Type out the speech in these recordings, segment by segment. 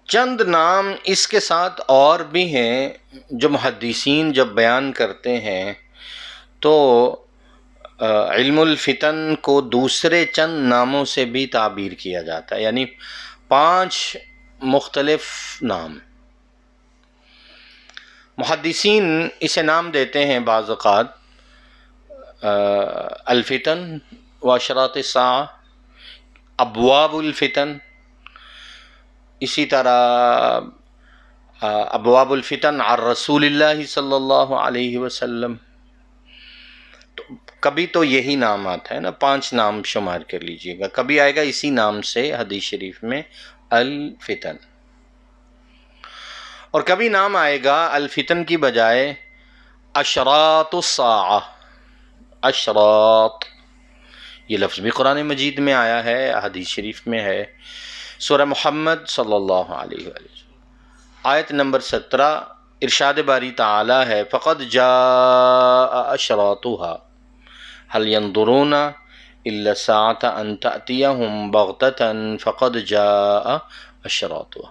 چند نام اس کے ساتھ اور بھی ہیں جو محدثین جب بیان کرتے ہیں تو علم الفتن کو دوسرے چند ناموں سے بھی تعبیر کیا جاتا ہے، یعنی 5 مختلف نام محدثین اسے نام دیتے ہیں بعض اوقات الفتن و اشراط الساعہ، ابواب الفتن، اسی طرح ابواب الفتن عن رسول اللہ صلی اللہ علیہ وسلم. تو کبھی تو یہی نام آتا ہے نا، 5 نام شمار کر لیجئے گا. کبھی آئے گا اسی نام سے حدیث شریف میں الفتن، اور کبھی نام آئے گا الفتن کی بجائے اشراط الساعہ. اشراط یہ لفظ بھی قرآن مجید میں آیا ہے، حدیث شریف میں ہے. سورہ محمد صلی اللہ علیہ وسلم آیت نمبر 17 ارشاد باری تعالی ہے فقد جاء اشراطها هل ينظرون الا الساعة ان تأتيهم بغتة فقد جاء اشراطها.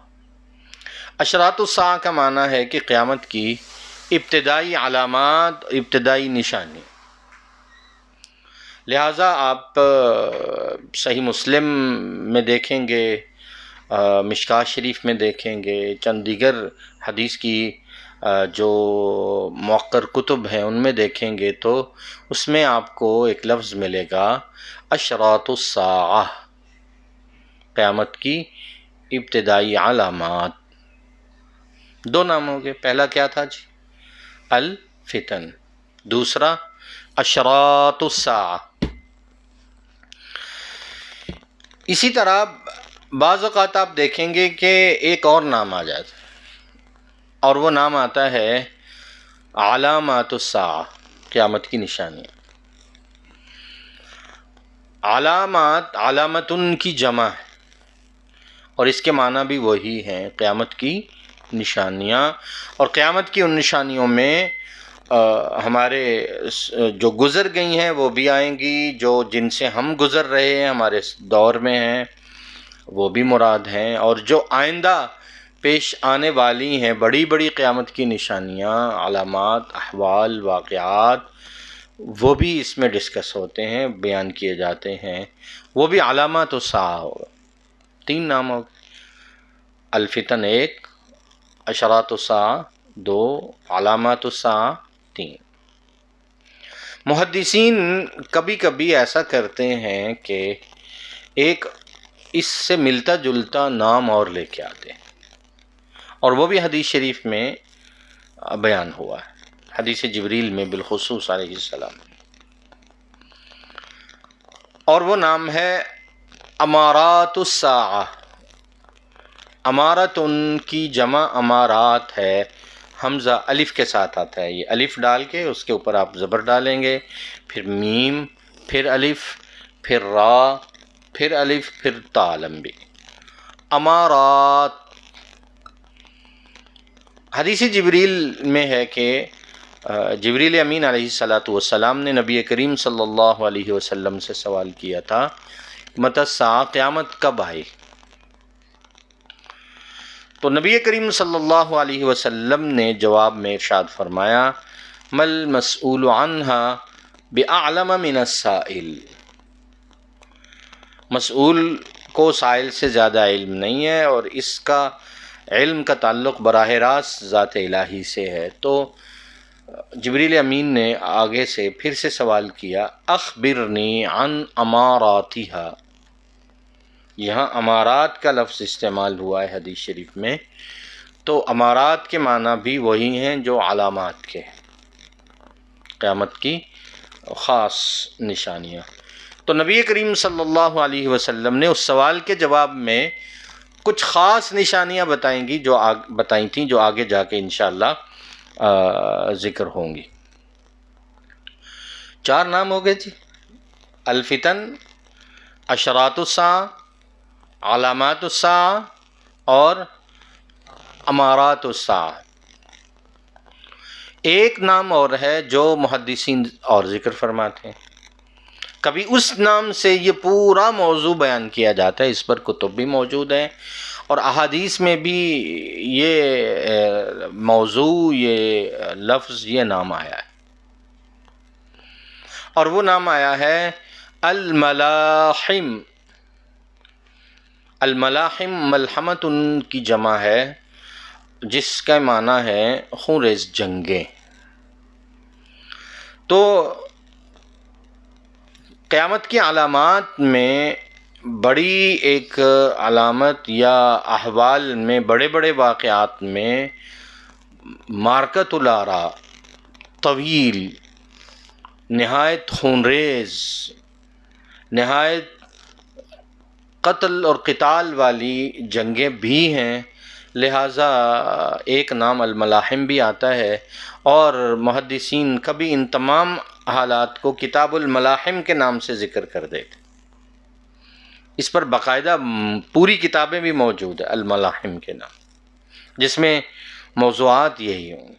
اشراط الساعہ کا معنی ہے کہ قیامت کی ابتدائی علامات، ابتدائی نشانی. لہٰذا آپ صحیح مسلم میں دیکھیں گے، مشکوٰۃ شریف میں دیکھیں گے، چند دیگر حدیث کی جو موقر کتب ہیں ان میں دیکھیں گے تو اس میں آپ کو ایک لفظ ملے گا اشراط الساعہ، قیامت کی ابتدائی علامات. 2 نام ہو گئے، پہلا کیا تھا جی؟ الفتن، دوسرا اشراط الساعہ. اسی طرح بعض اوقات آپ دیکھیں گے کہ ایک اور نام آ جاتا ہے، اور وہ نام آتا ہے علامات الساعہ، قیامت کی نشانیاں. علامات، علامتن کی جمع ہے، اور اس کے معنی بھی وہی ہیں، قیامت کی نشانیاں. اور قیامت کی ان نشانیوں میں ہمارے جو گزر گئی ہیں وہ بھی آئیں گی، جو جن سے ہم گزر رہے ہیں ہمارے دور میں ہیں وہ بھی مراد ہیں، اور جو آئندہ پیش آنے والی ہیں بڑی بڑی قیامت کی نشانیاں، علامات، احوال، واقعات، وہ بھی اس میں ڈسکس ہوتے ہیں، بیان کیے جاتے ہیں، وہ بھی علامات الساعہ ہوگا. 3 نام ہو گئے، الفتن 1، اشراط الساعہ 2، علامات الساعہ 3. محدثین کبھی کبھی ایسا کرتے ہیں کہ ایک اس سے ملتا جلتا نام اور لے کے آتے ہیں، اور وہ بھی حدیث شریف میں بیان ہوا ہے، حدیث جبریل میں بالخصوص علیہ السلام. اور وہ نام ہے امارات الساعہ. امارت ان کی جمع امارات ہے، حمزہ الف کے ساتھ آتا ہے. یہ الف ڈال کے اس کے اوپر آپ زبر ڈالیں گے، پھر میم، پھر الف، پھر را، پھر الف، پھر تا لمبی. امارات. حدیث جبریل میں ہے کہ جبریل امین علیہ السلام نے نبی کریم صلی اللہ علیہ وسلم سے سوال کیا تھا متی الساعہ، قیامت کب آئے؟ تو نبی کریم صلی اللہ علیہ وسلم نے جواب میں ارشاد فرمایا مل مسئول عنہا بأعلم من السائل. مسئول کو سائل سے زیادہ علم نہیں ہے، اور اس کا علم کا تعلق براہ راست ذات الہی سے ہے. تو جبریل امین نے آگے سے پھر سے سوال کیا اخبرنی عن اماراتها. یہاں امارات کا لفظ استعمال ہوا ہے حدیث شریف میں، تو امارات کے معنی بھی وہی ہیں جو علامات کے، قیامت کی خاص نشانیاں. تو نبی کریم صلی اللہ علیہ وسلم نے اس سوال کے جواب میں کچھ خاص نشانیاں بتائیں تھیں جو آگے جا کے انشاءاللہ ذکر ہوں گی. 4 نام ہو گئے جی، الفتن، اشراط الساعہ، علامات الساعہ اور امارات الساعہ. ایک نام اور ہے جو محدثین اور ذکر فرماتے ہیں. کبھی اس نام سے یہ پورا موضوع بیان کیا جاتا ہے، اس پر کتب بھی موجود ہیں، اور احادیث میں بھی یہ موضوع، یہ لفظ، یہ نام آیا ہے، اور وہ نام آیا ہے الملاحم۔ الملاحم ملحمت ان کی جمع ہے جس کا معنی ہے خونریز جنگیں۔ تو قیامت کی علامات میں بڑی ایک علامت یا احوال میں، بڑے بڑے واقعات میں معرکۃ الآراء، طویل، نہایت خونریز، نہایت قتل اور قتال والی جنگیں بھی ہیں، لہٰذا ایک نام الملاحم بھی آتا ہے، اور محدثین کبھی ان تمام حالات کو کتاب الملاحم کے نام سے ذکر کر دیتے۔ اس پر باقاعدہ پوری کتابیں بھی موجود ہیں الملاحم کے نام، جس میں موضوعات یہی ہوں۔